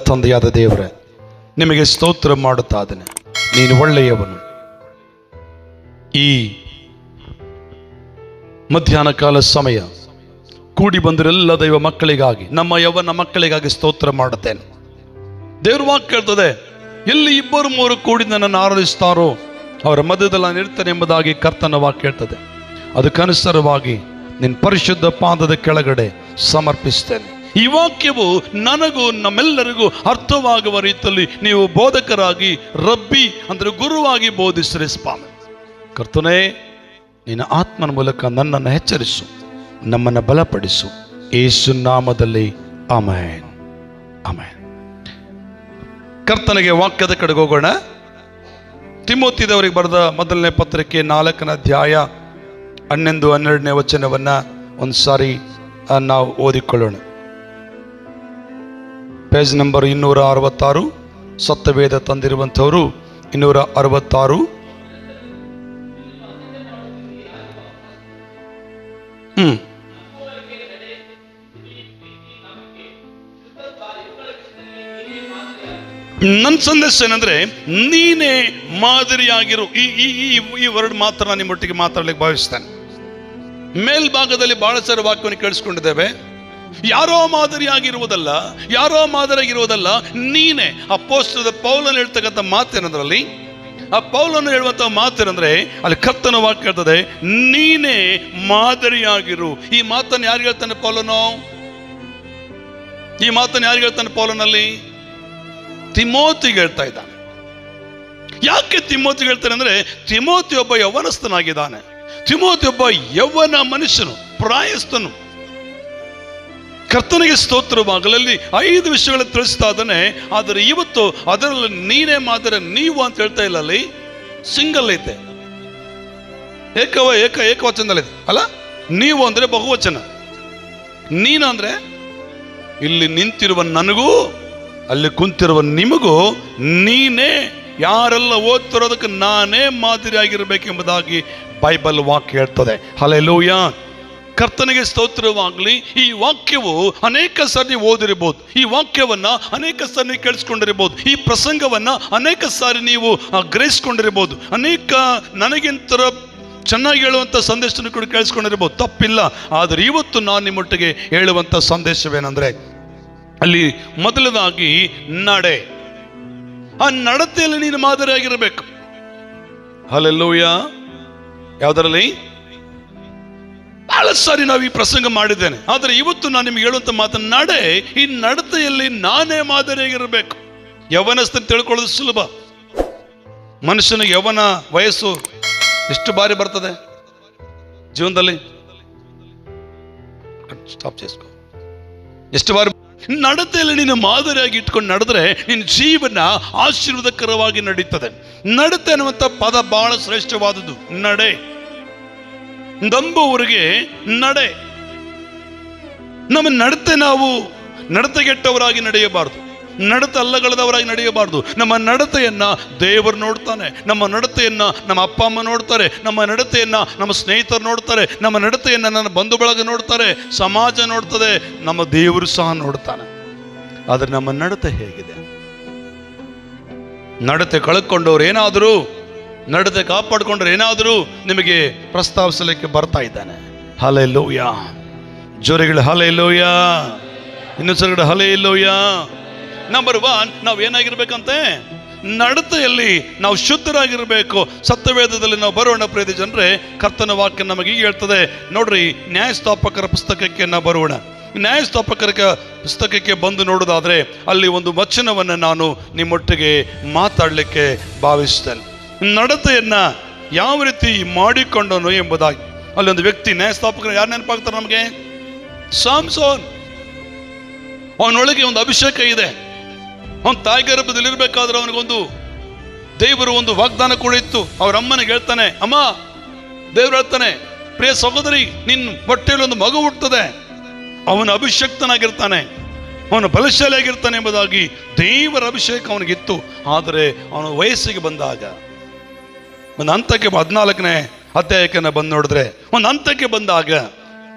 ತಂದೆಯಾದ ದೇವರೇ, ನಿಮಗೆ ಸ್ತೋತ್ರ ಮಾಡುತ್ತಾ ಇದ್ದೇನೆ. ನೀನು ಒಳ್ಳೆಯವನು. ಈ ಮಧ್ಯಾಹ್ನ ಕಾಲ ಸಮಯ ಕೂಡಿ ಬಂದಿರೆಲ್ಲ ದೈವ ಮಕ್ಕಳಿಗಾಗಿ, ನಮ್ಮ ಯವನ ಮಕ್ಕಳಿಗಾಗಿ ಸ್ತೋತ್ರ ಮಾಡುತ್ತೇನೆ. ದೇವ್ರ ವಾಕ್ಯ ಹೇಳ್ತದೆ, ಎಲ್ಲಿ 2-3 ಕೂಡಿ ನನ್ನನ್ನು ಆರಾಧಿಸ್ತಾರೋ ಅವರ ಮಧ್ಯದಲ್ಲಿ ನಾನು ಇರ್ತೇನೆ ಎಂಬುದಾಗಿ ಕರ್ತನ ವಾಕ್ಯ ಹೇಳ್ತದೆ. ಅದಕ್ಕನುಸಾರವಾಗಿ ನಿನ್ನ ಪರಿಶುದ್ಧ ಪಾದದ ಕೆಳಗಡೆ ಸಮರ್ಪಿಸ್ತೇನೆ. ಈ ವಾಕ್ಯವು ನನಗೂ ನಮ್ಮೆಲ್ಲರಿಗೂ ಅರ್ಥವಾಗುವ ರೀತಿಯಲ್ಲಿ ನೀವು ಬೋಧಕರಾಗಿ, ರಬ್ಬಿ ಅಂದರೆ ಗುರುವಾಗಿ ಬೋಧಿಸ್ರಿ ಸ್ವಾಮಿ. ಕರ್ತನೇ, ನಿನ್ನ ಆತ್ಮನ ಮೂಲಕ ನನ್ನನ್ನು ಎಚ್ಚರಿಸು, ನಮ್ಮನ್ನು ಬಲಪಡಿಸು. ಯೇಸು ನಾಮದಲ್ಲಿ ಆಮೆನ್, ಆಮೆನ್. ಕರ್ತನಿಗೆ ವಾಕ್ಯದ ಕಡೆಗೆ ಹೋಗೋಣ. ತಿಮೋತಿದವರಿಗೆ ಬರೆದ ಮೊದಲನೇ ಪತ್ರಿಕೆ 4ನೇ ಅಧ್ಯಾಯ 11-12 ವಚನವನ್ನು ಒಂದು ಸಾರಿ ನಾವು ಓದಿಕೊಳ್ಳೋಣ. Page number 266. ಸತ್ಯವೇದ ತಂದಿರುವಂಥವರು 266. ನನ್ನ ಸಂದೇಶ ಏನಂದ್ರೆ, ನೀನೇ ಮಾದರಿಯಾಗಿರು. ಈ ವರ್ಡ್ ಮಾತ್ರ ನಾನು ನಿಮ್ಮೊಟ್ಟಿಗೆ ಮಾತಾಡ್ಲಿಕ್ಕೆ ಭಾವಿಸ್ತೇನೆ. ಮೇಲ್ಭಾಗದಲ್ಲಿ ಬಹಳ ಸಾರಿ ವಾಕ್ಯವನ್ನು ಕೇಳಿಸ್ಕೊಂಡಿದ್ದೇವೆ. ಯಾರೋ ಮಾದರಿಯಾಗಿರುವುದಲ್ಲ, ಯಾರೋ ಮಾದರಿಯಾಗಿರುವುದಲ್ಲ, ನೀನೇ. ಅಪೊಸ್ತಲ ಪೌಲನು ಹೇಳ್ತಕ್ಕಂಥ ಮಾತೇನಂದ್ರಲ್ಲಿ, ಆ ಪೌಲನು ಹೇಳುವಂಥ ಮಾತೇನಂದ್ರೆ, ಅಲ್ಲಿ ಕರ್ತನ ವಾಕ್ಯ ಹೇಳ್ತದೆ, ನೀನೇ ಮಾದರಿಯಾಗಿರು. ಈ ಮಾತನ್ನು ಯಾರು ಹೇಳ್ತಾನೆ ಪೌಲನು? ಈ ಮಾತನ್ನು ಯಾರು ಹೇಳ್ತಾನೆ ಪೌಲನಲ್ಲಿ? ತಿಮೋತಿಗೆ ಹೇಳ್ತಾ ಇದ್ದಾನೆ. ಯಾಕೆ ತಿಮೋತಿಗೆ ಹೇಳ್ತಾನೆ ಅಂದ್ರೆ, ತಿಮೋತಿ ಒಬ್ಬ ಯೌವನಸ್ಥನಾಗಿದ್ದಾನೆ. ತಿಮೋತಿ ಒಬ್ಬ ಯೌವನ ಮನುಷ್ಯನು, ಪ್ರಾಯಸ್ಥನು. ಕರ್ತನಿಗೆ ಸ್ತೋತ್ರವಾಗಲಲ್ಲಿ 5 ವಿಷಯಗಳು ತಿಳಿಸ್ತಾ ಇದ್ದಾನೆ. ಆದರೆ ಇವತ್ತು ಅದರಲ್ಲಿ ನೀನೇ ಮಾದರಿ, ನೀವು ಅಂತ ಹೇಳ್ತಾ ಇಲ್ಲ. ಅಲ್ಲಿ ಸಿಂಗಲ್ ಐತೆ, ಏಕವಚನದಲ್ಲಿದೆ ಅಲ್ಲ. ನೀವು ಅಂದ್ರೆ ಬಹುವಚನ, ನೀನು ಅಂದ್ರೆ ಇಲ್ಲಿ ನಿಂತಿರುವ ನನಗೂ ಅಲ್ಲಿ ಕುಂತಿರುವ ನಿಮಗೂ ನೀನೇ. ಯಾರೆಲ್ಲ ಓದ್ತಿರೋದಕ್ಕೆ ನಾನೇ ಮಾದರಿಯಾಗಿರ್ಬೇಕೆಂಬುದಾಗಿ ಬೈಬಲ್ ವಾಕ್ಯ ಹೇಳ್ತದೆ. ಹಲ್ಲೆಲೂಯಾ. ಕರ್ತನಿಗೆ ಸ್ತೋತ್ರವಾಗಲಿ. ಈ ವಾಕ್ಯವು ಅನೇಕ ಸಾರಿ ಓದಿರಬಹುದು, ಈ ವಾಕ್ಯವನ್ನ ಅನೇಕ ಸಾರಿ ಕೇಳಿಸ್ಕೊಂಡಿರಬಹುದು, ಈ ಪ್ರಸಂಗವನ್ನ ಅನೇಕ ಸಾರಿ ನೀವು ಗ್ರಹಿಸ್ಕೊಂಡಿರಬಹುದು, ಅನೇಕ ನನಗಿಂತ ಚೆನ್ನಾಗಿ ಹೇಳುವಂಥ ಸಂದೇಶವನ್ನು ಕೂಡ ಕೇಳಿಸ್ಕೊಂಡಿರ್ಬೋದು, ತಪ್ಪಿಲ್ಲ. ಆದರೆ ಇವತ್ತು ನಾನು ನಿಮ್ಮೊಟ್ಟಿಗೆ ಹೇಳುವಂಥ ಸಂದೇಶವೇನೆಂದರೆ, ಅಲ್ಲಿ ಮೊದಲದಾಗಿ ನಡೆ. ಆ ನಡತೆಯಲ್ಲಿ ನೀನು ಮಾದರಿಯಾಗಿರಬೇಕು. ಹಲ್ಲೆಲೂಯಾ. ಯಾವುದರಲ್ಲಿ? ಬಹಳ ಸಾರಿ ನಾವು ಈ ಪ್ರಸಂಗ ಮಾಡಿದ್ದೇನೆ. ಆದರೆ ಇವತ್ತು ನಾನು ನಿಮ್ಗೆ ಹೇಳುವಂಥ ಮಾತನ್ನು, ನಡೆ. ಈ ನಡತೆಯಲ್ಲಿ ನಾನೇ ಮಾದರಿಯಾಗಿರಬೇಕು. ಯೌವನಸ್ಥನ ತಿಳ್ಕೊಳ್ಳೋದು ಸುಲಭ. ಮನುಷ್ಯನಿಗೆ ಯೌವನ ವಯಸ್ಸು ಎಷ್ಟು ಬಾರಿ ಬರ್ತದೆ ಜೀವನದಲ್ಲಿ? ಸ್ಟಾಪ್ చేసుకో. ಎಷ್ಟು ಬಾರಿ ನಡತೆಯಲ್ಲಿ ನೀನು ಮಾದರಿಯಾಗಿ ಇಟ್ಕೊಂಡು ನಡೆದ್ರೆ ನಿನ್ನ ಜೀವನ ಆಶೀರ್ವಾದಕರವಾಗಿ ನಡೀತದೆ. ನಡತೆ ಅನ್ನುವಂಥ ಪದ ಬಹಳ ಶ್ರೇಷ್ಠವಾದದ್ದು. ನಡೆ ನಂಬುವವರಿಗೆ ನಡೆ. ನಮ್ಮ ನಡತೆ, ನಾವು ನಡತೆಗೆಟ್ಟವರಾಗಿ ನಡೆಯಬಾರದು, ನಡತೆ ಅಲ್ಲಗಳದವರಾಗಿ ನಡೆಯಬಾರ್ದು. ನಮ್ಮ ನಡತೆಯನ್ನ ದೇವರು ನೋಡ್ತಾನೆ. ನಮ್ಮ ನಡತೆಯನ್ನ ನಮ್ಮ ಅಪ್ಪ ಅಮ್ಮ ನೋಡ್ತಾರೆ. ನಮ್ಮ ನಡತೆಯನ್ನ ನಮ್ಮ ಸ್ನೇಹಿತರು ನೋಡ್ತಾರೆ. ನಮ್ಮ ನಡತೆಯನ್ನ ನನ್ನ ಬಂಧು ಬಳಗ ನೋಡ್ತಾರೆ. ಸಮಾಜ ನೋಡ್ತದೆ. ನಮ್ಮ ದೇವರು ಸಹ ನೋಡ್ತಾನೆ. ಆದರೆ ನಮ್ಮ ನಡತೆ ಹೇಗಿದೆ? ನಡತೆ ಕಳ್ಕೊಂಡವ್ರು ಏನಾದರೂ, ನಡತೆ ಕಾಪಾಡಿಕೊಂಡ್ರೆ ಏನಾದರೂ ನಿಮಗೆ ಪ್ರಸ್ತಾವಿಸಲಿಕ್ಕೆ ಬರ್ತಾ ಇದ್ದಾನೆ. ಹಲ್ಲೆಲೂಯಾ. ಜೋರೆಗಳು ಹಲ್ಲೆಲೂಯಾ. ಇನ್ನೊಂದ್ಸಲ ಹಲ್ಲೆಲೂಯಾ. ನಂಬರ್ 1, ನಾವು ಏನಾಗಿರ್ಬೇಕಂತೆ? ನಡತೆಯಲ್ಲಿ ನಾವು ಶುದ್ಧರಾಗಿರ್ಬೇಕು. ಸತ್ಯವೇದದಲ್ಲಿ ನಾವು ಬರೋಣ ಪ್ರೀತಿ ಜನರೇ. ಕರ್ತನ ವಾಕ್ಯ ನಮಗೆ ಈಗ ಹೇಳ್ತದೆ ನೋಡ್ರಿ. ನ್ಯಾಯಸ್ಥಾಪಕರ ಪುಸ್ತಕಕ್ಕೆ ನಾವು ಬರೋಣ. ನ್ಯಾಯಸ್ಥಾಪಕರ ಪುಸ್ತಕಕ್ಕೆ ಬಂದು ನೋಡೋದಾದ್ರೆ ಅಲ್ಲಿ ಒಂದು ವಚನವನ್ನು ನಾನು ನಿಮ್ಮೊಟ್ಟಿಗೆ ಮಾತಾಡಲಿಕ್ಕೆ ಭಾವಿಸ್ತೇನೆ. ನಡತೆಯನ್ನ ಯಾವ ರೀತಿ ಮಾಡಿಕೊಂಡನು ಎಂಬುದಾಗಿ. ಅಲ್ಲಿ ಒಂದು ವ್ಯಕ್ತಿ, ನ್ಯಾಯಸ್ಥಾಪಕರು ಯಾರು ನೆನಪಾಗ್ತಾರೆ ನಮಗೆ? ಸಾಮ್ಸೋನ್. ಅವನೊಳಗೆ ಒಂದು ಅಭಿಷೇಕ ಇದೆ. ಅವನ ತಾಯಿ ಗರ್ಭದಲ್ಲಿರ್ಬೇಕಾದ್ರೆ ಅವನಿಗೊಂದು ದೇವರು ಒಂದು ವಾಗ್ದಾನ ಕೂಡ ಇತ್ತು. ಅವ್ರ ಅಮ್ಮನಿಗೆ ಹೇಳ್ತಾನೆ, ಅಮ್ಮ, ದೇವರು ಹೇಳ್ತಾನೆ, ಪ್ರಿಯ ಸಹೋದರಿ, ನಿನ್ನ ಹೊಟ್ಟೆಯಲ್ಲಿ ಒಂದು ಮಗು ಹುಟ್ಟುತ್ತದೆ. ಅವನ ಅಭಿಷಕ್ತನಾಗಿರ್ತಾನೆ, ಅವನು ಬಲಶಾಲಿಯಾಗಿರ್ತಾನೆ ಎಂಬುದಾಗಿ ದೇವರ ಅಭಿಷೇಕ ಅವನಿಗಿತ್ತು. ಆದರೆ ಅವನ ವಯಸ್ಸಿಗೆ ಬಂದಾಗ, ಒಂದು ಹಂತಕ್ಕೆ 14ನೇ ಅಧ್ಯಾಯಕ್ಕೆ ಬಂದು ನೋಡಿದ್ರೆ, ಒಂದು ಹಂತಕ್ಕೆ ಬಂದಾಗ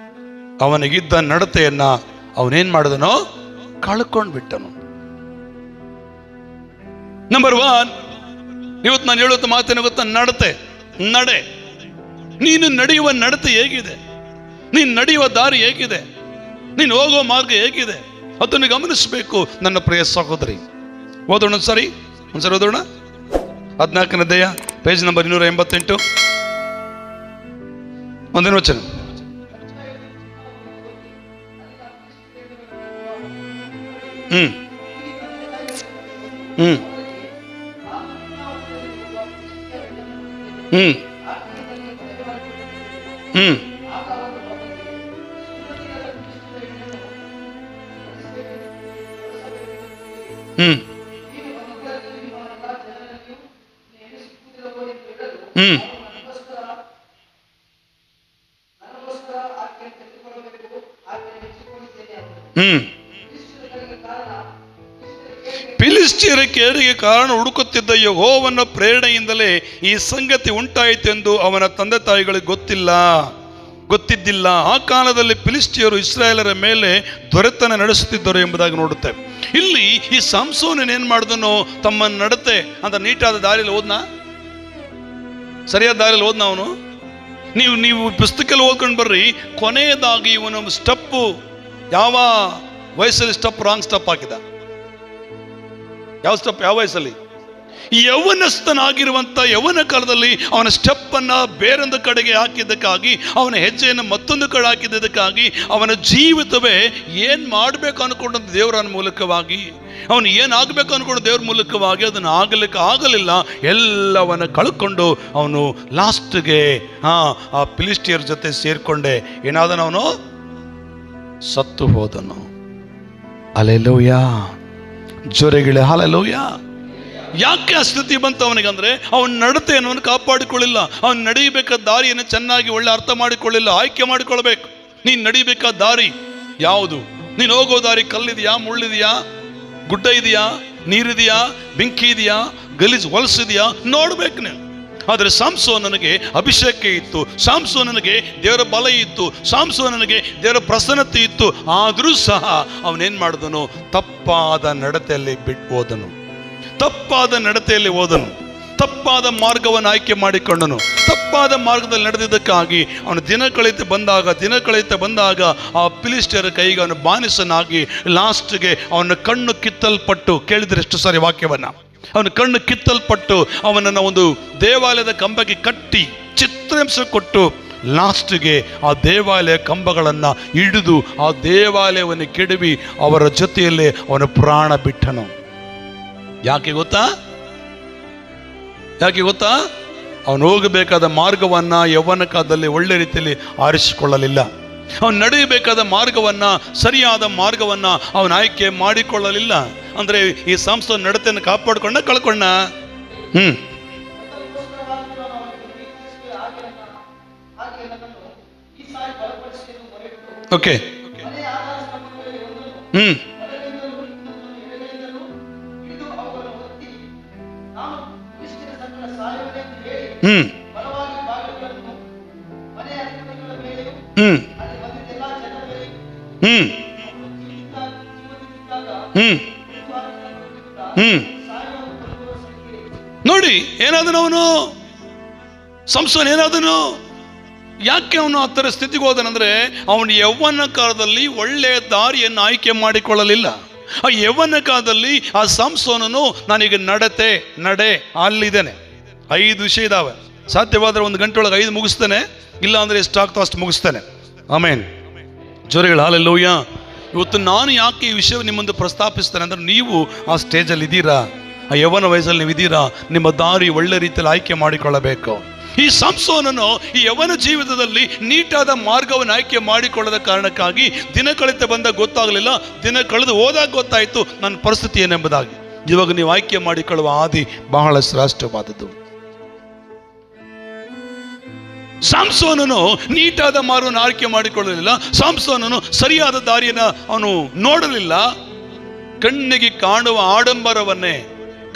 ಅವನಿಗಿದ್ದ ನಡತೆಯನ್ನ ಅವನೇನ್ ಮಾಡಿದನೋ? ಕಳ್ಕೊಂಡು ಬಿಟ್ಟನು. ನಂಬರ್ 1, ಇವತ್ತು ನಾನು ಹೇಳುತ್ತ ಮಾತೇನು ಗೊತ್ತಾ? ನಡೆ. ನೀನು ನಡೆಯುವ ನಡತೆ ಹೇಗಿದೆ? ನೀನು ನಡೆಯುವ ದಾರಿ ಹೇಗಿದೆ? ನೀನು ಹೋಗೋ ಮಾರ್ಗ ಹೇಗಿದೆ? ಅದನ್ನು ಗಮನಿಸಬೇಕು ನನ್ನ ಪ್ರಿಯ ಸಹೋದರಿ. ಓದೋಣ ಒಂದ್ಸರಿ ಓದೋಣ. 14ನೇ ಅಧ್ಯಾಯ, ಪೇಜ್ ನಂಬರ್ 288, 1ನೇ ವಚನ. ಹ್ಮ್ ಹ್ಮ್ ಹ್ಮ್ ಹ್ಮ್ ಹ್ಮ್ ಹ್ಮ್ ಹ್ಮ್ ಫಿಲಿಷ್ಟಿಯರ ಕೇಡಿಗೆ ಕಾರಣ ಹುಡುಕುತ್ತಿದ್ದ ಯೆಹೋವನ ಪ್ರೇರಣೆಯಿಂದಲೇ ಈ ಸಂಗತಿ ಉಂಟಾಯಿತೆಂದು ಅವನ ತಂದೆ ತಾಯಿಗಳಿಗೆ ಗೊತ್ತಿದ್ದಿಲ್ಲ. ಆ ಕಾಲದಲ್ಲಿ ಫಿಲಿಷ್ಟಿಯರು ಇಸ್ರಾಯೇಲರ ಮೇಲೆ ದೊರೆತನ ನಡೆಸುತ್ತಿದ್ದರು ಎಂಬುದಾಗಿ ನೋಡುತ್ತೇವೆ. ಇಲ್ಲಿ ಈ ಸಂಸೋನನ್ ಏನ್ ಮಾಡಿದನು? ತಮ್ಮ ನಡತೆ ಅಂತ ನೀಟಾದ ದಾರಿಯಲ್ಲಿ ಹೋದ್ನ? ಸರಿಯಾದ ದಾರಿಯಲ್ಲಿ ಹೋದ್ನ ಅವನು? ನೀವು ಪುಸ್ತಕದಲ್ಲಿ ಓದ್ಕೊಂಡು ಬರ್ರಿ. ಕೊನೆಯದಾಗಿ ಇವನು ಸ್ಟೆಪ್ಪು ಯಾವ ವಯಸ್ಸಲ್ಲಿ ರಾಂಗ್ ಸ್ಟೆಪ್ ಹಾಕಿದ? ಯಾವ ವಯಸ್ಸಲ್ಲಿ? ಯೌವನಸ್ಥನಾಗಿರುವಂತ ಯೌವನ ಕಾಲದಲ್ಲಿ ಅವನ ಸ್ಟೆಪ್ ಅನ್ನ ಬೇರೊಂದು ಕಡೆಗೆ ಹಾಕಿದ್ದಕ್ಕಾಗಿ, ಅವನ ಹೆಜ್ಜೆಯನ್ನು ಮತ್ತೊಂದು ಕಡೆ ಹಾಕಿದ್ದಕ್ಕಾಗಿ ಅವನ ಜೀವಿತವೇ ಏನ್ ಮಾಡ್ಬೇಕು ಅನ್ಕೊಂಡ ದೇವರ ಮೂಲಕವಾಗಿ, ಅವನು ಏನಾಗಬೇಕು ಅನ್ಕೊಂಡು ದೇವ್ರ ಮೂಲಕವಾಗಿ ಅದನ್ನು ಆಗಲಿಲ್ಲ. ಎಲ್ಲವನ್ನ ಕಳ್ಕೊಂಡು ಅವನು ಲಾಸ್ಟ್ಗೆ ಆ ಫಿಲಿಷ್ಟಿಯರ್ ಜೊತೆ ಸೇರ್ಕೊಂಡೆ ಏನಾದನವನು? ಸತ್ತು ಹೋದನು. ಹಲ್ಲೆಲೂಯಾ, ಜೋರೆಗಿಳೆ ಹಲ್ಲೆಲೂಯಾ. ಯಾಕೆ ಆ ಸ್ಥಿತಿ ಬಂತು ಅವನಿಗಂದ್ರೆ ಅವನ ನಡತೆಯನ್ನು ಕಾಪಾಡಿಕೊಳ್ಳಿಲ್ಲ. ಅವನು ನಡೀಬೇಕಾದ ದಾರಿಯನ್ನು ಚೆನ್ನಾಗಿ ಒಳ್ಳೆ ಅರ್ಥ ಮಾಡಿಕೊಳ್ಳಿಲ್ಲ, ಆಯ್ಕೆ ಮಾಡಿಕೊಳ್ಬೇಕು. ನೀನು ನಡೀಬೇಕಾದ ದಾರಿ ಯಾವುದು? ನೀನು ಹೋಗೋ ದಾರಿ ಕಲ್ಲಿದೆಯಾ, ಮುಳ್ಳಿದೆಯಾ, ಗುಡ್ಡ ಇದೆಯಾ, ನೀರಿದೆಯಾ, ಬೆಂಕಿ ಇದೆಯಾ, ಗಲೀಜು ಹೊಲಸಿದೆಯಾ ನೋಡ್ಬೇಕು ನೀವು. ಆದರೆ ಸಂಸೋನನಿಗೆ ಅಭಿಷೇಕ ಇತ್ತು, ಸಂಸೋನನಿಗೆ ದೇವರ ಬಲ ಇತ್ತು, ಸಂಸೋನನಿಗೆ ದೇವರ ಪ್ರಸನ್ನತೆ ಇತ್ತು. ಆದರೂ ಸಹ ಅವನೇನ್ ಮಾಡಿದನು? ತಪ್ಪಾದ ನಡತೆಯಲ್ಲಿ ಹೋದನು. ತಪ್ಪಾದ ಮಾರ್ಗವನ್ನು ಆಯ್ಕೆ ಮಾಡಿಕೊಂಡನು. ತಪ್ಪಾದ ಮಾರ್ಗದಲ್ಲಿ ನಡೆದಿದ್ದಕ್ಕಾಗಿ ಅವನು ದಿನ ಕಳೆಯುತ್ತಾ ಬಂದಾಗ ಆ ಫಿಲಿಷ್ಟಿಯರ ಕೈಗೆ ಅವನು ಬಾನಿಸನಾಗಿ ಲಾಸ್ಟ್ಗೆ ಅವನ ಕಣ್ಣು ಕಿತ್ತಲ್ಪಟ್ಟು, ಕೇಳಿದ್ರೆ ಎಷ್ಟು ಸಾರಿ ವಾಕ್ಯವನ್ನ, ಅವನ ಕಣ್ಣು ಕಿತ್ತಲ್ಪಟ್ಟು ಅವನನ್ನು ಒಂದು ದೇವಾಲಯದ ಕಂಬಕ್ಕೆ ಕಟ್ಟಿ ಚಿತ್ರಹಿಂಸೆ ಕೊಟ್ಟು ಲಾಸ್ಟ್ಗೆ ಆ ದೇವಾಲಯ ಕಂಬಗಳನ್ನು ಹಿಡಿದು ಆ ದೇವಾಲಯವನ್ನು ಕೆಡವಿ ಅವರ ಜೊತೆಯಲ್ಲೇ ಅವನ ಪ್ರಾಣ ಬಿಟ್ಟನು. ಯಾಕೆ ಗೊತ್ತಾ? ಅವನು ಹೋಗಬೇಕಾದ ಮಾರ್ಗವನ್ನ ಯೌವನ ಕಾಲದಲ್ಲಿ ಒಳ್ಳೆ ರೀತಿಯಲ್ಲಿ ಆರಿಸಿಕೊಳ್ಳಲಿಲ್ಲ. ಅವನು ನಡೆಯಬೇಕಾದ ಮಾರ್ಗವನ್ನ, ಸರಿಯಾದ ಮಾರ್ಗವನ್ನ ಅವನು ಆಯ್ಕೆ ಮಾಡಿಕೊಳ್ಳಲಿಲ್ಲ. ಅಂದ್ರೆ ಈ ಸಂಸ್ಥೆ ನಡತೆಯನ್ನು ಕಳ್ಕೊಂಡ. ಓಕೆ. ನೋಡಿ ಏನಾದನು ಅವನು? ಸಂಸೋನ್ ಏನಾದನು? ಯಾಕೆ ಅವನು ಆ ಥರ ಸ್ಥಿತಿಗೆ ಹೋದನಂದ್ರೆ ಅವನು ಯೌವನ ಕಾಲದಲ್ಲಿ ಒಳ್ಳೆಯ ದಾರಿಯನ್ನು ಆಯ್ಕೆ ಮಾಡಿಕೊಳ್ಳಲಿಲ್ಲ. ಆ ಯೌವನ ಕಾಲದಲ್ಲಿ ಆ ಸಂಸೋನನು ನಾನೀಗ ನಡೆ ಅಲ್ಲಿದ್ದೇನೆ. 5 ವಿಷಯ ಇದಾವೆ. ಸಾಧ್ಯವಾದ್ರೆ 1 ಗಂಟೆ ಒಳಗೆ 5 ಮುಗಿಸ್ತೇನೆ, ಇಲ್ಲ ಅಂದ್ರೆ ಎಷ್ಟಾಗ್ತೋ ಅಷ್ಟು ಮುಗಿಸ್ತೇನೆ. ಆಮೇನ್, ಜೋರೆಗಳು ಹಲ್ಲೆಲೂಯಾ. ಇವತ್ತು ನಾನು ಯಾಕೆ ಈ ವಿಷಯ ನಿಮ್ಮ ಮುಂದೆ ಪ್ರಸ್ತಾಪಿಸ್ತೇನೆ ಅಂದ್ರೆ, ನೀವು ಆ ಸ್ಟೇಜಲ್ಲಿ ಇದ್ದೀರಾ, ಆ ಯೌವನ ವಯಸ್ಸಲ್ಲಿ ನೀವು ಇದ್ದೀರಾ, ನಿಮ್ಮ ದಾರಿ ಒಳ್ಳೆ ರೀತಿಯಲ್ಲಿ ಆಯ್ಕೆ ಮಾಡಿಕೊಳ್ಳಬೇಕು. ಈ ಸಂಸೋನನು ಈ ಯೌವನ ಜೀವಿತದಲ್ಲಿ ನೀಟಾದ ಮಾರ್ಗವನ್ನು ಆಯ್ಕೆ ಮಾಡಿಕೊಳ್ಳದ ಕಾರಣಕ್ಕಾಗಿ ದಿನ ಕಳೆತ ಬಂದಾಗ ಗೊತ್ತಾಗಲಿಲ್ಲ, ದಿನ ಕಳೆದು ಹೋದಾಗ ಗೊತ್ತಾಯಿತು ನನ್ನ ಪರಿಸ್ಥಿತಿ ಏನೆಂಬುದಾಗಿ. ಇವಾಗ ನೀವು ಆಯ್ಕೆ ಮಾಡಿಕೊಳ್ಳುವ ಹಾದಿ ಬಹಳ ಶ್ರೇಷ್ಠವಾದದ್ದು. ಸಂಸೋನನು ನೀಟಾದ ಮಾರ್ಗವನ್ನು ಆಯ್ಕೆ ಮಾಡಿಕೊಳ್ಳಲಿಲ್ಲ. ಸಂಸೋನನು ಸರಿಯಾದ ದಾರಿಯನ್ನು ಅವನು ನೋಡಲಿಲ್ಲ. ಕಣ್ಣಿಗೆ ಕಾಣುವ ಆಡಂಬರವನ್ನೇ,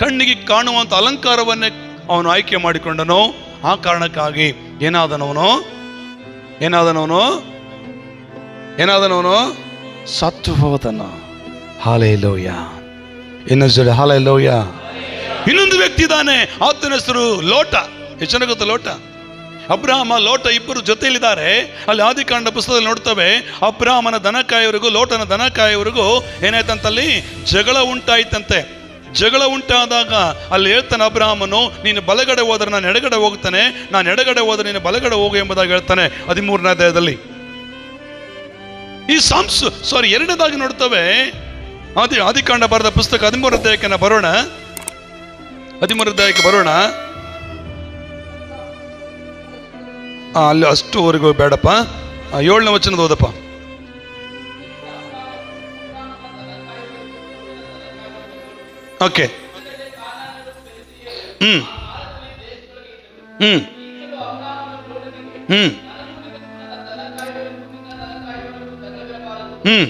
ಕಣ್ಣಿಗೆ ಕಾಣುವಂಥ ಅಲಂಕಾರವನ್ನೇ ಅವನು ಆಯ್ಕೆ ಮಾಡಿಕೊಂಡನು. ಆ ಕಾರಣಕ್ಕಾಗಿ ಏನಾದನವನು ಸತ್ತು ಹೋದನು. ಹಲ್ಲೆಲೂಯಾ. ಇನ್ನೊಂದು ಹಲ್ಲೆಲೂಯಾ. ಇನ್ನೊಂದು ವ್ಯಕ್ತಿ ಇದ್ದಾನೆ, ಆತನ ಹೆಸರು ಲೋಟ. ಎಷ್ಟು ಜನ ಗೊತ್ತಾ ಲೋಟ? ಅಬ್ರಾಹಮ ಲೋಟ ಇಬ್ಬರು ಜೊತೆಯಲ್ಲಿದ್ದಾರೆ. ಅಲ್ಲಿ ಆದಿಕಾಂಡ ಪುಸ್ತಕದಲ್ಲಿ ನೋಡ್ತವೆ, ಅಬ್ರಾಹಮನ ದನಕಾಯವರಿಗೂ ಲೋಟನ ದನಕಾಯವರಿಗೂ ಏನಾಯ್ತಂತಲ್ಲಿ ಜಗಳ ಉಂಟಾಯ್ತಂತೆ. ಜಗಳ ಉಂಟಾದಾಗ ಅಲ್ಲಿ ಹೇಳ್ತಾನೆ ಅಬ್ರಾಹಮನು, ನೀನು ಬಲಗಡೆ ಹೋದ್ರೆ ನಾನು ಎಡಗಡೆ ಹೋಗ್ತಾನೆ, ನಾನು ಎಡಗಡೆ ಹೋದ್ರೆ ನೀನು ಬಲಗಡೆ ಹೋಗು ಎಂಬುದಾಗಿ ಹೇಳ್ತಾನೆ 13ನೇ ಅಧ್ಯಾಯದಲ್ಲಿ. ಈ ಎರಡನೇದಾಗಿ ನೋಡ್ತವೆ, ಆದಿಕಾಂಡ ಬರೆದ ಪುಸ್ತಕ 13ನೇ ಅಧ್ಯಾಯಕ್ಕೆ ಬರೋಣ. 13ನೇ ಅಧ್ಯಾಯಕ್ಕೆ ಬರೋಣ. ಅಲ್ಲಿ ಅಷ್ಟುವರೆಗೂ ಬೇಡಪ್ಪ, 7ನೇ ವಚನದ ಓದಪ್ಪ. ಓಕೆ. ಹ್ಮ್ ಹ್ಮ್ ಹ್ಮ್ ಹ್ಮ್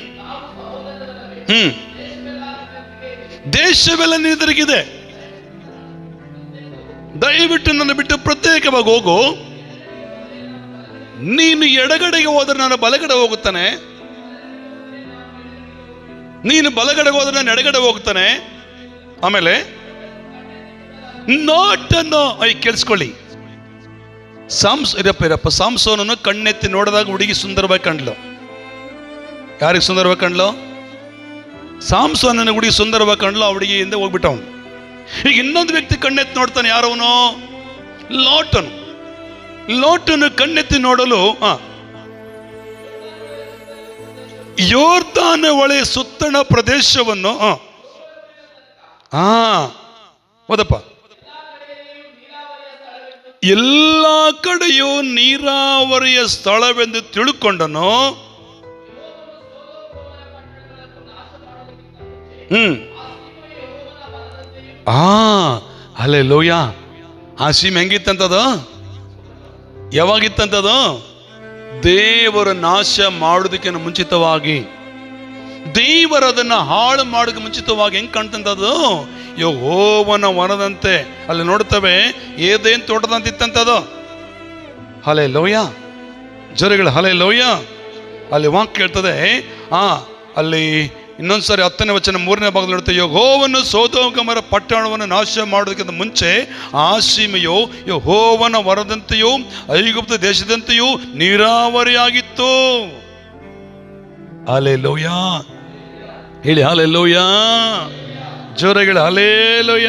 ಹ್ಮ್ ದೇಶವೆಲ್ಲ ನಿನಗೆದರಿಗಿದೆ, ದಯವಿಟ್ಟು ನನ್ನ ಬಿಟ್ಟು ಪ್ರತ್ಯೇಕವಾಗಿ ಹೋಗು. ನೀನು ಎಡಗಡೆಗೆ ಹೋದ್ರೆ ನಾನು ಬಲಗಡೆ ಹೋಗುತ್ತಾನೆ, ನೀನು ಬಲಗಡೆಗೆ ಹೋದ್ರೆ ನಾನು ಎಡಗಡೆ ಹೋಗ್ತಾನೆ. ಆಮೇಲೆ ನೋಟನ್ನು ಕೇಳಿಸ್ಕೊಳ್ಳಿ. ಇರಪ್ಪ ಸಾಮ್ಸೋನನ್ನು ಕಣ್ಣೆತ್ತಿ ನೋಡಿದಾಗ ಹುಡುಗಿ ಸುಂದರವಾಗಿ ಕಂಡ್ಲು. ಯಾರಿಗೆ ಸುಂದರವಾಗಿ ಕಂಡ್ಲು? ಸಾಮ್ಸೋನನ ಹುಡುಗಿ ಸುಂದರವಾಗಿ ಕಂಡ್ಲು. ಆ ಹುಡುಗಿಯಿಂದ ಹೋಗ್ಬಿಟ್ಟವನು. ಈಗ ಇನ್ನೊಂದು ವ್ಯಕ್ತಿ ಕಣ್ಣೆತ್ತಿ ನೋಡ್ತಾನೆ. ಯಾರವನು? ಲೋಟನು. ಲೋಟನು ಕಣ್ಣೆತ್ತಿ ನೋಡಲು ಯೋರ್ದಾನ ಹೊಳೆಯ ಸುತ್ತಣ ಪ್ರದೇಶವನ್ನು ಓದಪ್ಪ. ಎಲ್ಲ ಕಡೆಯೂ ನೀರಾವರಿಯ ಸ್ಥಳವೆಂದು ತಿಳ್ಕೊಂಡನು. ಹಲ್ಲೆಲೂಯ. ಆ ಸೀಮೆ ಹೆಂಗಿತ್ತಂತದು? ಯಾವಾಗಿತ್ತಂತದು? ದೇವರ ನಾಶ ಮಾಡೋದಕ್ಕಿಂತ ಮುಂಚಿತವಾಗಿ, ದೇವರದನ್ನ ಹಾಳು ಮಾಡೋದಕ್ಕೆ ಮುಂಚಿತವಾಗಿ ಹೆಂಗ್ ಕಾಣ್ತಂತದು? ಯೆಹೋವನ ವನದಂತೆ. ಅಲ್ಲಿ ನೋಡ್ತವೆ, ಏದೇನ್ ತೋಟದಂತ ಇತ್ತಂತದು. ಹಲ್ಲೆಲೂಯ. ಜೋರಿಗಳು ಹಲ್ಲೆಲೂಯ. ಅಲ್ಲಿ ವಾಕ್ಯ ಹೇಳ್ತದೆ, ಅಲ್ಲಿ ಇನ್ನೊಂದ್ಸರಿ 10ನೇ ವಚನ 3ನೇ ಭಾಗದಲ್ಲಿ ನೋಡ್ತೇವೆ, ಯೆಹೋವನು ಸೊದೋಮ್ ಗೊಮೋರ ಪಟ್ಟಣವನ್ನು ನಾಶ ಮಾಡೋದಕ್ಕಿಂತ ಮುಂಚೆ ಆ ಸೀಮೆಯು ಯೆಹೋವನ ವರದಂತೆಯೂ ಐಗುಪ್ತ ದೇಶದಂತೆಯೂ ನೀರಾವರಿಯಾಗಿತ್ತು. ಹಲ್ಲೆಲೂಯ. ಹೇಳಿ ಹಲ್ಲೆಲೂಯ. ಜೋರಗಳು ಹಲ್ಲೆಲೂಯ.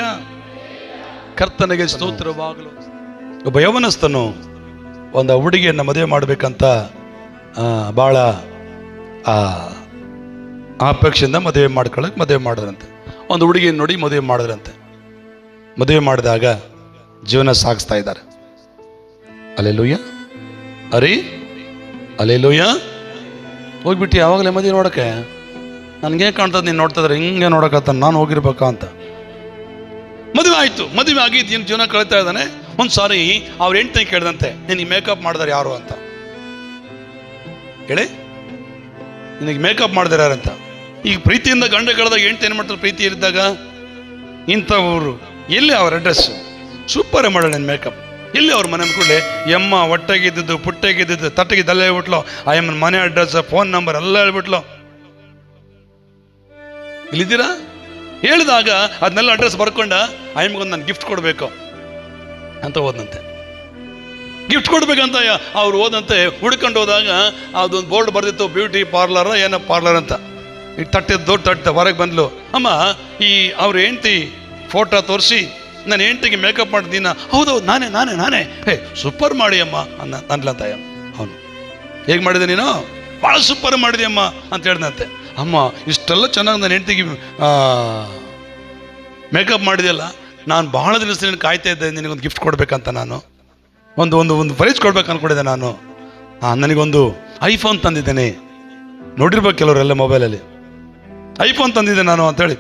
ಕರ್ತನಿಗೆ ಸ್ತೋತ್ರವಾಗಲು. ಒಬ್ಬ ಯೌವನಸ್ಥನು ಒಂದು ಹುಡುಗಿಯನ್ನು ಮದುವೆ ಮಾಡಬೇಕಂತ ಬಹಳ ಅಪೇಕ್ಷೆಯಿಂದ ಮದುವೆ ಮಾಡಿದ್ರಂತೆ. ಒಂದು ಹುಡುಗಿಯನ್ನು ನೋಡಿ ಮದುವೆ ಮಾಡಿದ್ರಂತೆ. ಮದುವೆ ಮಾಡಿದಾಗ ಜೀವನ ಸಾಗಿಸ್ತಾ ಇದ್ದಾರೆ. ಹಲ್ಲೆಲೂಯ. ಹಲ್ಲೆಲೂಯ. ಹೋಗ್ಬಿಟ್ಟು ಯಾವಾಗಲೇ ಮದುವೆ ನೋಡಕ್ಕೆ ನನಗೆ ಕಾಣ್ತದೆ, ನೀನು ನೋಡ್ತಿದ್ರೆ ಹಿಂಗೆ ನೋಡಕತ್ತ, ನಾನು ಹೋಗಿರ್ಬೇಕಾ ಅಂತ. ಮದುವೆ ಆಯ್ತು. ಮದುವೆ ಆಗಿ ಜೀವನ ಕಳೀತಾ ಇದ್ದಾನೆ. ಒಂದು ಸಾರಿ ಅವ್ರ ಹೆಂಡತಿ ಕೇಳ್ದಂತೆ, ನಿನಗೆ ಮೇಕಪ್ ಮಾಡಿದಾರೆ ಯಾರು ಅಂತ ಹೇಳಿ. ನಿನಗೆ ಮೇಕಪ್ ಮಾಡಿದಾರೆ ಯಾರಂತ. ಈಗ ಪ್ರೀತಿಯಿಂದ ಗಂಡ ಕಳೆದಾಗ ಹೆಂಡತಿ ಏನು ಮಾಡ್ತಾರೆ? ಪ್ರೀತಿ ಇರಿದ್ದಾಗ ಇಂಥವ್ರು ಎಲ್ಲಿ ಅವ್ರ ಅಡ್ರೆಸ್ ಸೂಪರ್ ಮಾಡೋಣ ನನ್ನ ಮೇಕಪ್. ಎಲ್ಲಿ ಅವ್ರ ಮನೆ ಅಂದ್ಕೊಳ್ಳಿ, ಎಮ್ಮ ಹೊಟ್ಟೆಗಿದ್ದು ಪುಟ್ಟೆಗಿದ್ದು ತಟ್ಟೆಗಿದ್ದೆಲ್ಲ ಹೇಳ್ಬಿಟ್ಲು. ಆ ಎಮ್ಮನ ಮನೆ ಅಡ್ರೆಸ್, ಫೋನ್ ನಂಬರ್ ಎಲ್ಲ ಹೇಳ್ಬಿಟ್ಲು. ಇಲ್ಲಿದ್ದೀರಾ? ಹೇಳಿದಾಗ ಅದನ್ನೆಲ್ಲ ಅಡ್ರೆಸ್ ಬರ್ಕೊಂಡ ಆ ಎಮ್ಗೊಂದು ನಾನು ಗಿಫ್ಟ್ ಕೊಡಬೇಕು ಅಂತ ಹೋದಂತೆ. ಗಿಫ್ಟ್ ಕೊಡ್ಬೇಕಂತ ಅವ್ರು ಹೋದಂತೆ. ಹುಡ್ಕೊಂಡು ಹೋದಾಗ ಅದೊಂದು ಬೋರ್ಡ್ ಬರ್ದಿತ್ತು, ಬ್ಯೂಟಿ ಪಾರ್ಲರ್ ಏನೋ ಪಾರ್ಲರ್ ಅಂತ. ಈಗ ದೊಡ್ಡ ತಟ್ಟೆ ಹೊರಗೆ ಬಂದ್ಲು. ಅಮ್ಮ, ಈ ಅವ್ರ ಹೆಂಡತಿ ಫೋಟೋ ತೋರಿಸಿ, ನನ್ನ ಹೆಂಡತಿಗೆ ಮೇಕಪ್ ಮಾಡಿದ್ದೀನ. ಹೌದೌದು, ನಾನೇ. ಸೂಪರ್ ಮಾಡಿ ಅಮ್ಮ ಅನ್ಲಂತ. ಅವನು ಹೇಗೆ ಮಾಡಿದೆ ನೀನು? ಭಾಳ ಸೂಪರ್ ಮಾಡಿದೆ ಅಮ್ಮ ಅಂತ ಹೇಳ್ದಂತೆ. ಅಮ್ಮ, ಇಷ್ಟೆಲ್ಲ ಚೆನ್ನಾಗಿ ನನ್ನ ಹೆಂಡತಿಗೆ ಮೇಕಪ್ ಮಾಡಿದೆಯಲ್ಲ, ನಾನು ಭಾಳ ದಿವಸ ನೀನು ಕಾಯ್ತಾ ಇದ್ದೆ, ನಿನಗೊಂದು ಗಿಫ್ಟ್ ಕೊಡ್ಬೇಕಂತ. ನಾನು ಒಂದು ಪ್ರೈಸ್ ಕೊಡ್ಬೇಕು ಅನ್ಕೊಂಡಿದ್ದೆ ನಾನು. ನನಗೊಂದು ಐಫೋನ್ ತಂದಿದ್ದೇನೆ. ನೋಡಿರ್ಬೇಕು ಕೆಲವರೆಲ್ಲ ಮೊಬೈಲಲ್ಲಿ. ಐಫೋನ್ ತಂದಿದ್ದೆ ನಾನು ಅಂತೇಳಿ.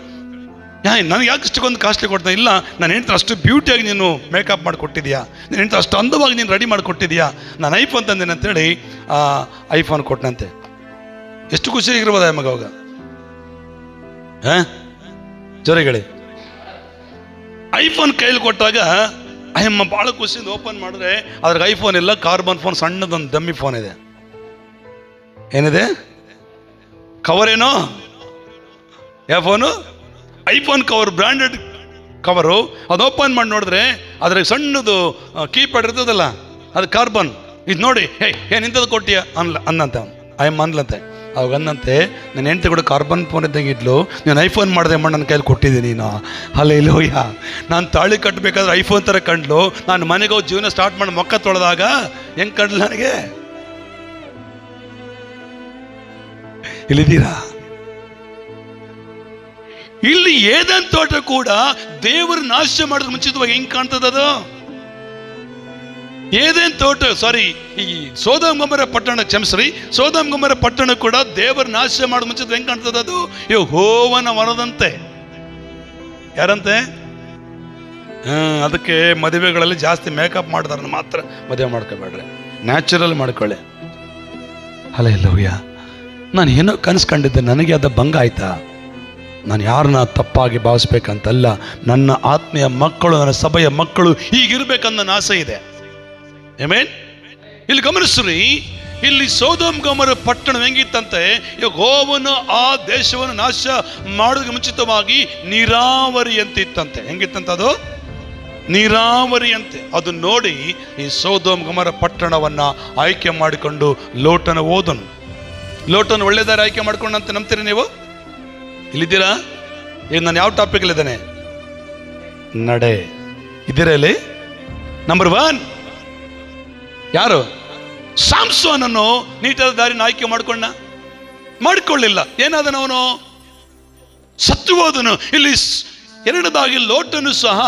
ನನಗೆ ಯಾಕೆ ಇಷ್ಟಕ್ಕೊಂದು ಕಾಸ್ಟ್ಲಿ ಕೊಡ್ತಾನೆ? ಇಲ್ಲ, ನಾನು ಹೆಂಡ್ತಿ ಅಷ್ಟು ಬ್ಯೂಟಿಯಾಗಿ ನೀನು ಮೇಕಪ್ ಮಾಡಿ ಕೊಟ್ಟಿದ್ಯಾ, ನೀನು ಹೆಂಡ್ತಿ ಅಷ್ಟು ಅಂದವಾಗಿ ನೀನು ರೆಡಿ ಮಾಡಿ ಕೊಟ್ಟಿದ್ಯಾ, ನಾನು ಐಫೋನ್ ತಂದೇನೆ ಅಂತೇಳಿ ಐಫೋನ್ ಕೊಟ್ಟನಂತೆ. ಎಷ್ಟು ಖುಷಿಯಾಗಿರ್ಬೋದ ಮಗ ಅವಾಗ? ಜೋರಿಗಳಿ. ಐಫೋನ್ ಕೈಲಿ ಕೊಟ್ಟಾಗ ಅಯ್ಯಮ್ಮ ಭಾಳ ಖುಷಿಯಿಂದ ಓಪನ್ ಮಾಡಿದ್ರೆ ಅದ್ರಾಗ ಐಫೋನ್ ಇಲ್ಲ, ಕಾರ್ಬನ್ ಫೋನ್, ಸಣ್ಣದೊಂದು ಡಮ್ಮಿ ಫೋನ್ ಇದೆ. ಏನಿದೆ? ಕವರ್ ಏನೋ? ಯಾವ phone? IPhone cover, branded cover. ಅದು ಓಪನ್ ಮಾಡಿ ನೋಡಿದ್ರೆ ಅದ್ರಾಗ ಸಣ್ಣದು ಕೀಪ್ಯಾಡ್ ಇರ್ತದಲ್ಲ, ಅದು ಕಾರ್ಬನ್. ಇದು ನೋಡಿ, ಏನ್ ಇಂಥದ್ದು ಕೊಟ್ಟಿಯ ಅನ್ನಂತೆ ಅಯ್ಯಮ್ಮ ಅನ್ಲಂತೆ. ಅವಾಗ ಅನ್ನಂತೆ, ನನ್ನ ಹೆಂಡತಿ ಕೂಡ ಕಾರ್ಬನ್ ಫೋನ್ ಇದ್ದಂಗೆ ಇದ್ಲು, ನೀನು ಐಫೋನ್ ಮಾಡಿದೆ ಅಮ್ಮ, ನನ್ನ ಕೈಲಿ ಕೊಟ್ಟಿದ್ದೀನಿ ನೀನು. ಹಲ್ಲೆಲೂಯ. ನಾನು ತಾಳಿ ಕಟ್ಟಬೇಕಾದ್ರೆ ಐಫೋನ್ ಥರ ಕಂಡ್ಲು. ನಾನು ಮನೆಗೆ ಹೋಗಿ ಜೀವನ ಸ್ಟಾರ್ಟ್ ಮಾಡಿ ಮೊಕ್ಕ ತೊಳೆದಾಗ ಹೆಂಗೆ ಕಂಡ್ಲು ನನಗೆ? ಇಲ್ಲಿದ್ದೀರಾ? ಇಲ್ಲಿ ಏದೆನ್ ತೋಟ ಕೂಡ ದೇವರ ನಾಶ ಮಾಡಿದ್ರೆ ಮುಂಚಿತವಾಗಿ ಹೆಂಗ್ ಕಾಣ್ತದದು? ಏದೇನ್ ತೋಟ ಈ ಸೋದೋಮ್ ಗೊಮೋರ ಪಟ್ಟಣ, ಕ್ಷಮಿಸ್ರಿ, ಸೋದೋಮ್ ಗೊಮೋರ ಪಟ್ಟಣ ಕೂಡ ದೇವರ ನಾಶ ಮಾಡಿ ಮುಂಚಿತ ಹೆಂಗ್ ಕಾಣ್ತದ? ಅದು ಯೆಹೋವನ ವನದಂತೆ. ಯಾರಂತೆ? ಅದಕ್ಕೆ ಮದುವೆಗಳಲ್ಲಿ ಜಾಸ್ತಿ ಮೇಕಪ್ ಮಾಡಿದಾರ ಮಾತ್ರ ಮದುವೆ ಮಾಡ್ಕೋಬೇಡ್ರಿ, ನ್ಯಾಚುರಲ್ ಮಾಡ್ಕೊಳ್ಳಿ. ಹಲ್ಲೆಲೂಯಾ. ನಾನು ಏನೋ ಕನಸ್ಕೊಂಡಿದ್ದೆ, ನನಗೆ ಅದ ಭಂಗ ಆಯ್ತಾ? ನಾನು ಯಾರನ್ನ ತಪ್ಪಾಗಿ ಭಾವಿಸ್ಬೇಕಂತಲ್ಲ, ನನ್ನ ಆತ್ಮೀಯ ಮಕ್ಕಳು, ನನ್ನ ಸಭೆಯ ಮಕ್ಕಳು ಹೀಗಿರ್ಬೇಕಂತ ನನ್ನ ಆಸೆ ಇದೆ. ಆಮೆನ್. ಇಲ್ಲಿ ಗಮನಿಸ್ರಿ, ಇಲ್ಲಿ ಸೋದೋಮ್ ಗೊಮೋರ ಪಟ್ಟಣ ಹೆಂಗಿತ್ತಂತೆ, ಯೆಹೋವನು ಆ ದೇಶವನ್ನು ನಾಶ ಮಾಡೋದಕ್ಕೆ ಮುಂಚಿತವಾಗಿ ನೀರಾವರಿ ಅಂತ ಇತ್ತಂತೆ. ಹೆಂಗಿತ್ತಂತ? ಅದು ನೀರಾವರಿ ಅಂತೆ. ಅದು ನೋಡಿ ಈ ಸೋದೋಮ್ ಗೊಮೋರ ಪಟ್ಟಣವನ್ನ ಆಯ್ಕೆ ಮಾಡಿಕೊಂಡು ಲೋಟನ ಓದನು. ಲೋಟನ ಒಳ್ಳೆದಾರ ಆಯ್ಕೆ ಮಾಡ್ಕೊಂಡಂತೆ ನಂಬ್ತೀರಿ ನೀವು? ಇಲ್ಲಿದ್ದೀರಾ? ಈಗ ನಾನು ಯಾವ ಟಾಪಿಕ್ ಇದ್ದಾನೆ? ನಡೆ. ಇದ್ದೀರಾ ಇಲ್ಲಿ? ನಂಬರ್ 1 ಯಾರು? ಸಾಮ್ಸೋನನ್ನು ನೀಟಾದ ದಾರಿನ ಆಯ್ಕೆ ಮಾಡಿಕೊಳ್ಳಿಲ್ಲ. ಏನಾದನವನು? ಸತ್ತು ಹೋದನು. ಇಲ್ಲಿ ಎರಡದಾಗಿ ಲೋಟನು ಸಹ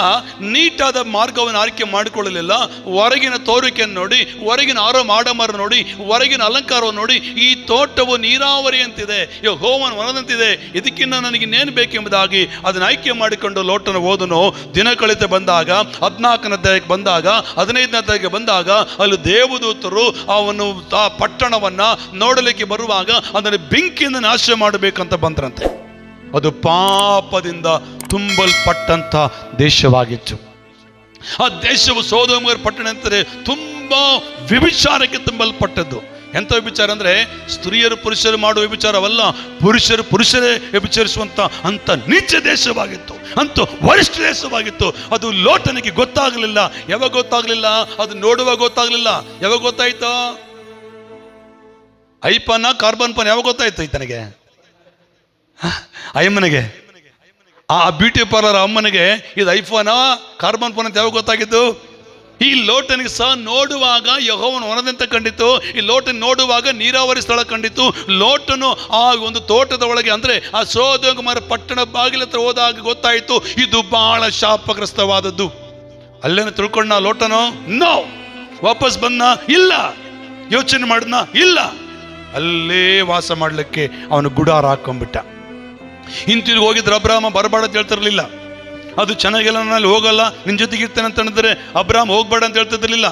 ನೀಟಾದ ಮಾರ್ಗವನ್ನು ಆಯ್ಕೆ ಮಾಡಿಕೊಳ್ಳಲಿಲ್ಲ. ಹೊರಗಿನ ತೋರಿಕೆಯನ್ನು ನೋಡಿ, ಹೊರಗಿನ ಆಡಂಬರ ನೋಡಿ, ಹೊರಗಿನ ಅಲಂಕಾರವನ್ನು ನೋಡಿ, ಈ ತೋಟವು ನೀರಾವರಿ ಅಂತಿದೆ, ಯೆಹೋವನ ವನದಂತಿದೆ, ಇದಕ್ಕಿಂತ ನನಗೆ ಇನ್ನೇನು ಬೇಕೆಂಬುದಾಗಿ ಅದನ್ನು ಆಯ್ಕೆ ಮಾಡಿಕೊಂಡು ಲೋಟನ ಹೋದನು. ದಿನ ಕಳಿತ ಬಂದಾಗ 14ನೇ ಅಧ್ಯಾಯಕ್ಕೆ ಬಂದಾಗ 15ನೇ ಅಧ್ಯಾಯಕ್ಕೆ ಬಂದಾಗ ಅಲ್ಲಿ ದೇವದೂತರು ಅವನು ಆ ಪಟ್ಟಣವನ್ನ ನೋಡಲಿಕ್ಕೆ ಬರುವಾಗ ಅದನ್ನು ಬೆಂಕಿಯಿಂದ ನಾಶ ಮಾಡಬೇಕಂತ ಬಂದ್ರಂತೆ. ಅದು ಪಾಪದಿಂದ ತುಂಬಲ್ಪಟ್ಟಂತ ದೇಶವಾಗಿತ್ತು. ಆ ದೇಶವು ಸೊದೋಮ್ ಗೊಮೋರ ಪಟ್ಟಣ ಅಂತಾರೆ ತುಂಬಾ ವ್ಯಭಿಚಾರಕ್ಕೆ ತುಂಬಲ್ಪಟ್ಟದ್ದು. ಎಂತ ವ್ಯಭಿಚಾರ ಅಂದ್ರೆ ಸ್ತ್ರೀಯರು ಪುರುಷರು ಮಾಡುವ ವ್ಯಭಿಚಾರವಲ್ಲ, ಪುರುಷರೇ ವ್ಯಭಿಚರಿಸುವಂತ ಅಂತ ನೀಚ ದೇಶವಾಗಿತ್ತು, ಅಂತೂ ವರಿಷ್ಠ ದೇಶವಾಗಿತ್ತು. ಅದು ಲೋಟನಿಗೆ ಗೊತ್ತಾಗಲಿಲ್ಲ. ಯಾವಾಗ ಗೊತ್ತಾಗ್ಲಿಲ್ಲ? ಅದು ನೋಡುವಾಗ ಗೊತ್ತಾಗ್ಲಿಲ್ಲ. ಯಾವಾಗ ಗೊತ್ತಾಯ್ತು? ಐಪನ್ ಕಾರ್ಬನ್ ಪನ್ ಯಾವಾಗ ಗೊತ್ತಾಯ್ತು ಈತನಿಗೆ? ಅಯ್ಯಮ್ಮನಿಗೆ, ಆ ಬ್ಯೂಟಿ ಪಾರ್ಲರ್ ಅಮ್ಮನಿಗೆ ಇದು ಐಫೋನಾ ಕಾರ್ಬನ್ ಫೋನ್ ಅಂತ ಯಾವಾಗ ಗೊತ್ತಾಗಿದ್ದು? ಈ ಲೋಟನಿಗೆ ಸಹ ನೋಡುವಾಗ ಯೆಹೋವನ ವನದಂತೆ ಕಂಡಿತು. ಈ ಲೋಟನ್ ನೋಡುವಾಗ ನೀರಾವರಿ ಸ್ಥಳ ಕಂಡಿತು. ಲೋಟನು ಆ ಒಂದು ತೋಟದ ಒಳಗೆ ಅಂದ್ರೆ ಆ ಸೊದೋಮ್ ಗೊಮೋರ ಪಟ್ಟಣ ಬಾಗಿಲ ಹತ್ರ ಹೋದಾಗ ಗೊತ್ತಾಯಿತು ಇದು ಬಹಳ ಶಾಪಗ್ರಸ್ತವಾದದ್ದು. ಅಲ್ಲೇನು ತಿಳ್ಕೊಂಡ ಲೋಟನು? ನೋ. ವಾಪಸ್ ಬಂದ? ಇಲ್ಲ. ಯೋಚನೆ ಮಾಡಿದ್ನ? ಇಲ್ಲ. ಅಲ್ಲೇ ವಾಸ ಮಾಡ್ಲಿಕ್ಕೆ ಅವನು ಗುಡಾರ ಹಾಕೊಂಡ್ಬಿಟ್ಟ. ಹಿಂತಿರುಗಿ ಹೋಗಿದ್ರೆ ಅಬ್ರಾಮ ಬರಬೇಡ ಅಂತ ಹೇಳ್ತಿರ್ಲಿಲ್ಲ. ಅದು ಚೆನ್ನಾಗಿಲ್ಲ, ನಾನು ಹೋಗಲ್ಲ, ನಿನ್ನ ಜೊತೆಗೆ ಇರ್ತೇನೆ ಅಂತ ಹೇಳಿದ್ರೆ ಅಬ್ರಾಮ್ ಹೋಗ್ಬೇಡ ಅಂತ ಹೇಳ್ತಿರ್ಲಿಲ್ಲ.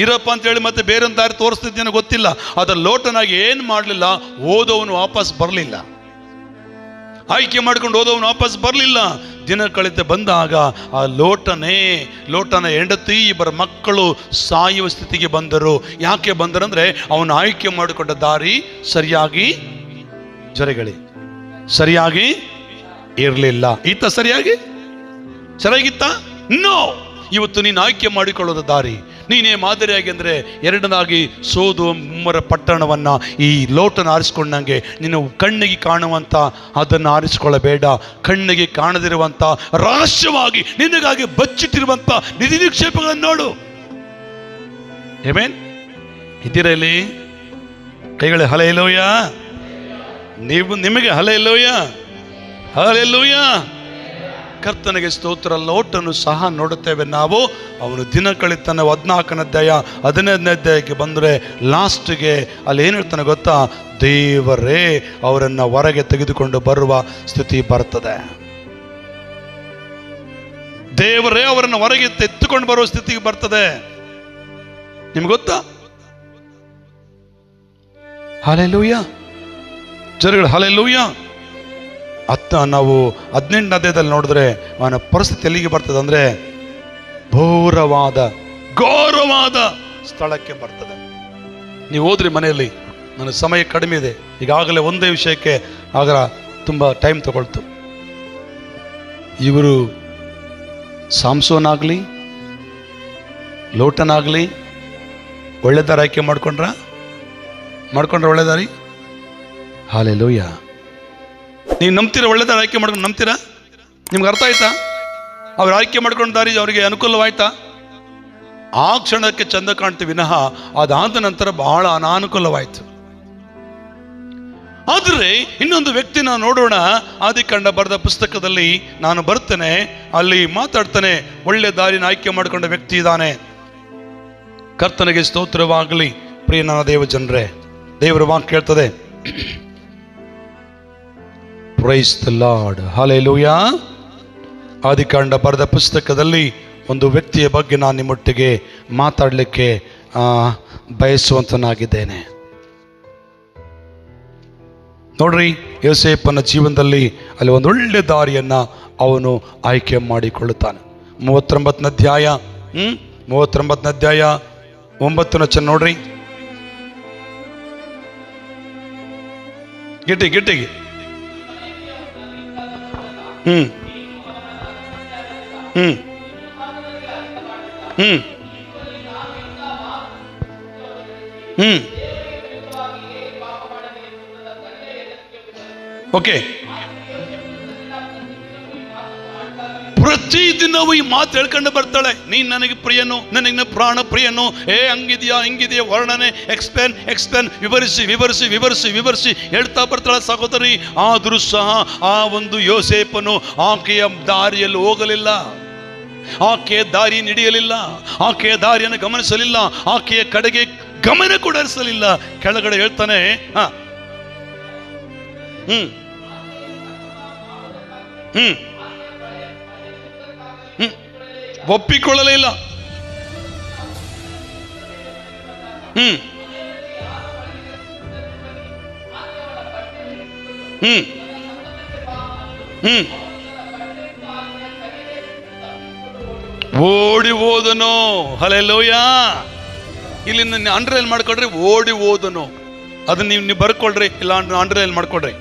ಇರಪ್ಪ ಅಂತ ಹೇಳಿ ಮತ್ತೆ ಬೇರೆ ದಾರಿ ತೋರಿಸ್ತಿದ್ದೇನೋ ಗೊತ್ತಿಲ್ಲ. ಅದ್ರ ಲೋಟನಾಗಿ ಏನು ಮಾಡಲಿಲ್ಲ, ಓದೋವನು ವಾಪಸ್ ಬರಲಿಲ್ಲ. ಆಯ್ಕೆ ಮಾಡ್ಕೊಂಡು ಓದೋವನು ವಾಪಸ್ ಬರಲಿಲ್ಲ. ದಿನ ಕಳಿತ ಬಂದಾಗ ಆ ಲೋಟನ ಹೆಂಡತಿ ಇಬ್ಬರ ಮಕ್ಕಳು ಸಾಯುವ ಸ್ಥಿತಿಗೆ ಬಂದರು. ಯಾಕೆ ಬಂದರಂದ್ರೆ ಅವನು ಆಯ್ಕೆ ಮಾಡಿಕೊಂಡ ದಾರಿ ಸರಿಯಾಗಿ ಇರಲಿಲ್ಲ. ಈತ ಸರಿಯಾಗಿತ್ತ? ನೋ. ಇವತ್ತು ನೀನು ಆಯ್ಕೆ ಮಾಡಿಕೊಳ್ಳೋದ ದಾರಿ ನೀನೇ ಮಾದರಿಯಾಗಿ ಅಂದ್ರೆ ಎರಡನಾಗಿ ಸೊದೋಮ್ ಗೊಮೋರ ಪಟ್ಟಣವನ್ನ ಈ ಲೋಟನ ಆರಿಸ್ಕೊಂಡಂಗೆ ನೀನು ಕಣ್ಣಿಗೆ ಕಾಣುವಂತ ಅದನ್ನು ಆರಿಸಿಕೊಳ್ಳಬೇಡ. ಕಣ್ಣಿಗೆ ಕಾಣದಿರುವಂತ ರಹಸ್ಯವಾಗಿ ನಿನಗಾಗಿ ಬಚ್ಚಿಟ್ಟಿರುವಂತ ನಿಧಿ ನಿಕ್ಷೇಪಗಳನ್ನು ನೋಡು. ಆಮೆನ್. ಇದ್ದೀರಾ ಇಲ್ಲಿ? ಕೈಗಳೇ ಹಲ್ಲೆಲೂಯಾ. ನಿಮಗೆ ಹಲ್ಲೆಲೂಯಾ, ಹಲ್ಲೆಲೂಯಾ. ಕರ್ತನಿಗೆ ಸ್ತೋತ್ರ. ಲೋಟನು ಸಹ ನೋಡುತ್ತೇವೆ ನಾವು. ಅವನು ದಿನ ಕಳಿತಾನೆ 14ನೇ ಅಧ್ಯಾಯ 15ನೇ ಅಧ್ಯಾಯಕ್ಕೆ ಬಂದರೆ ಲಾಸ್ಟ್ಗೆ ಅಲ್ಲಿ ಏನು ಹೇಳ್ತಾನೆ ಗೊತ್ತಾ? ದೇವರೇ ಅವರನ್ನು ಹೊರಗೆ ತೆಗೆದುಕೊಂಡು ಬರುವ ಸ್ಥಿತಿ ಬರ್ತದೆ. ದೇವರೇ ಅವರನ್ನು ಹೊರಗೆ ಎತ್ತುಕೊಂಡು ಬರುವ ಸ್ಥಿತಿಗೆ ಬರ್ತದೆ. ನಿಮ್ಗೆ ಗೊತ್ತಾ? ಹಲ್ಲೆಲೂಯಾ. ಜನಗಳು ಹಲ್ಲೆಲೂಯಾ. ನಾವು 18ನೇ ಅಧ್ಯಾಯದಲ್ಲಿ ನೋಡಿದ್ರೆ ಅವನ ಪರಿಸ್ಥಿತಿ ಎಲ್ಲಿಗೆ ಬರ್ತದೆ ಅಂದ್ರೆ ಘೋರವಾದ ಸ್ಥಳಕ್ಕೆ ಬರ್ತದೆ. ನೀವು ಹೋದ್ರಿ ಮನೆಯಲ್ಲಿ, ನನ್ನ ಸಮಯ ಕಡಿಮೆ ಇದೆ, ಈಗಾಗಲೇ ಒಂದೇ ವಿಷಯಕ್ಕೆ ಆಗ ತುಂಬ ಟೈಮ್ ತಗೊಳ್ತು. ಇವರು ಸಾಮ್ಸೋನ್ ಆಗಲಿ, ಲೋಟನಾಗಲಿ ಒಳ್ಳೆ ದಾರಿ ಆಯ್ಕೆ ಮಾಡ್ಕೊಂಡ್ರೆ ಒಳ್ಳೆ ದಾರಿ. ಹಲ್ಲೆಲೂಯಾ. ನೀವು ನಂಬ್ತೀರಾ? ಒಳ್ಳೆ ದಾರಿ ಆಯ್ಕೆ ಮಾಡ್ಕೊಂಡು ನಂಬ್ತೀರಾ? ನಿಮ್ಗೆ ಅರ್ಥ ಆಯ್ತಾ? ಅವ್ರು ಆಯ್ಕೆ ಮಾಡ್ಕೊಂಡು ದಾರಿ ಅವರಿಗೆ ಅನುಕೂಲವಾಯ್ತಾ? ಆ ಕ್ಷಣಕ್ಕೆ ಚಂದ ಕಾಣ್ತೀವಿ ವಿನಃ ಅದಾದ ನಂತರ ಬಹಳ ಅನಾನುಕೂಲವಾಯಿತು. ಆದರೆ ಇನ್ನೊಂದು ವ್ಯಕ್ತಿನ ನೋಡೋಣ. ಆದಿಕಾಂಡ ಬರೆದ ಪುಸ್ತಕದಲ್ಲಿ ನಾನು ಬರ್ತೇನೆ, ಅಲ್ಲಿ ಮಾತಾಡ್ತಾನೆ. ಒಳ್ಳೆ ದಾರಿನ ಆಯ್ಕೆ ಮಾಡಿಕೊಂಡ ವ್ಯಕ್ತಿ ಇದ್ದಾನೆ. ಕರ್ತನಿಗೆ ಸ್ತೋತ್ರವಾಗಲಿ. ಪ್ರಿಯ ನನ್ನ ದೇವ ಜನರೇ, ದೇವರ ವಾಕ್ಯ ಹೇಳ್ತದೆ, ಪ್ರೈಸ್ ದ ಲಾರ್ಡ್, ಹಲ್ಲೆಲೂಯಾ. ಆದಿಕಾಂಡ ಬರೆದ ಪುಸ್ತಕದಲ್ಲಿ ಒಂದು ವ್ಯಕ್ತಿಯ ಬಗ್ಗೆ ನಾನು ನಿಮ್ಮೊಟ್ಟಿಗೆ ಮಾತಾಡಲಿಕ್ಕೆ ಬಯಸುವಂತನಾಗಿದ್ದೇನೆ. ನೋಡ್ರಿ, ಯೋಸೇಫನ ಜೀವನದಲ್ಲಿ ಅಲ್ಲಿ ಒಂದು ಒಳ್ಳೆ ದಾರಿಯನ್ನ ಅವನು ಆಯ್ಕೆ ಮಾಡಿಕೊಳ್ಳುತ್ತಾನೆ. 39ನೇ ಅಧ್ಯಾಯ 39ನೇ ಅಧ್ಯಾಯ 9ನೇ ವಚನ ನೋಡ್ರಿ. ಗಿಟ್ಟಿಗೆ ಓಕೆ. ಪ್ರತಿದಿನವೂ ಈ ಮಾತು ಹೇಳ್ಕೊಂಡು ಬರ್ತಾಳೆ, ನೀನ್ ನನಗೆ ಪ್ರಿಯನು, ನನಗೆ ಪ್ರಾಣ ಪ್ರಿಯನು, ಹಂಗಿದ್ಯಾ ಹಿಂಗಿದೆಯಾ ವರ್ಣನೆ, ಎಕ್ಸ್ಪ್ಲೇನ್ ವಿವರಿಸಿ ಹೇಳ್ತಾ ಬರ್ತಾಳೆ ಸಹೋದರಿ. ಆದರೂ ಸಹ ಆ ಒಂದು ಯೋಸೇಫನು ಆಕೆಯ ದಾರಿಯಲ್ಲಿ ಹೋಗಲಿಲ್ಲ, ಆಕೆಯ ದಾರಿ ಹಿಡಿಯಲಿಲ್ಲ, ಆಕೆಯ ದಾರಿಯನ್ನು ಗಮನಿಸಲಿಲ್ಲ, ಆಕೆಯ ಕಡೆಗೆ ಗಮನ ಕೂಡ ಹರಿಸಲಿಲ್ಲ. ಕೆಳಗಡೆ ಹೇಳ್ತಾನೆ, ಒಪ್ಪಿಕೊಳ್ಳಲೇ ಇಲ್ಲ. ಓಡಿ ಹೋದನು. ಹಲ್ಲೆಲೂಯಾ. ಇಲ್ಲಿ ಅಂಡರ್ಲೈನ್ ಮಾಡ್ಕೊಳ್ರಿ, ಓಡಿ ಹೋದನು. ಅದನ್ನ ನೀವು ಬರ್ಕೊಳ್ರಿ, ಇಲ್ಲ ಅಂಡರ್ಲೈನ್ ಮಾಡ್ಕೊಳ್ರಿ.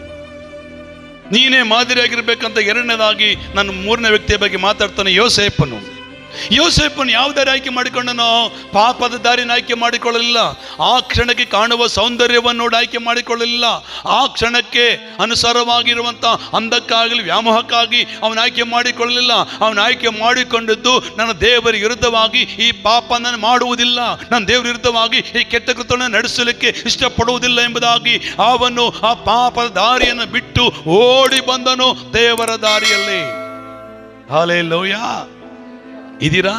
ನೀನೇ ಮಾದರಿಯಾಗಿರ್ಬೇಕಂತ. ಎರಡನೇದಾಗಿ ನಾನು ಮೂರನೇ ವ್ಯಕ್ತಿಯ ಬಗ್ಗೆ ಮಾತಾಡ್ತಾನೆ, ಯೋಸೇಫನು ಯಾವ ದಾರಿ ಆಯ್ಕೆ ಮಾಡಿಕೊಂಡನೋ? ಪಾಪದ ದಾರಿನ ಆಯ್ಕೆ ಮಾಡಿಕೊಳ್ಳಲಿಲ್ಲ. ಆ ಕ್ಷಣಕ್ಕೆ ಕಾಣುವ ಸೌಂದರ್ಯವನ್ನು ನೋಡಿ ಆಯ್ಕೆ ಮಾಡಿಕೊಳ್ಳಲಿಲ್ಲ. ಆ ಕ್ಷಣಕ್ಕೆ ಅನುಸಾರವಾಗಿರುವಂಥ ಅಂದಕ್ಕಾಗಲಿ ವ್ಯಾಮೋಹಕ್ಕಾಗಿ ಅವನ ಆಯ್ಕೆ ಮಾಡಿಕೊಳ್ಳಲಿಲ್ಲ. ಅವನ ಆಯ್ಕೆ ಮಾಡಿಕೊಂಡದ್ದು, ನನ್ನ ದೇವರ ವಿರುದ್ಧವಾಗಿ ಈ ಪಾಪ ನಾನು ಮಾಡುವುದಿಲ್ಲ, ನನ್ನ ದೇವರ ವಿರುದ್ಧವಾಗಿ ಈ ಕೆಟ್ಟ ಕೃತ್ಯವನ್ನು ನಡೆಸಲಿಕ್ಕೆ ಇಷ್ಟಪಡುವುದಿಲ್ಲ ಎಂಬುದಾಗಿ ಅವನು ಆ ಪಾಪದ ದಾರಿಯನ್ನು ಬಿಟ್ಟು ಓಡಿ ಬಂದನು ದೇವರ ದಾರಿಯಲ್ಲಿ. ಹಲ್ಲೆಲೂಯಾ. ಇದೀರಾ?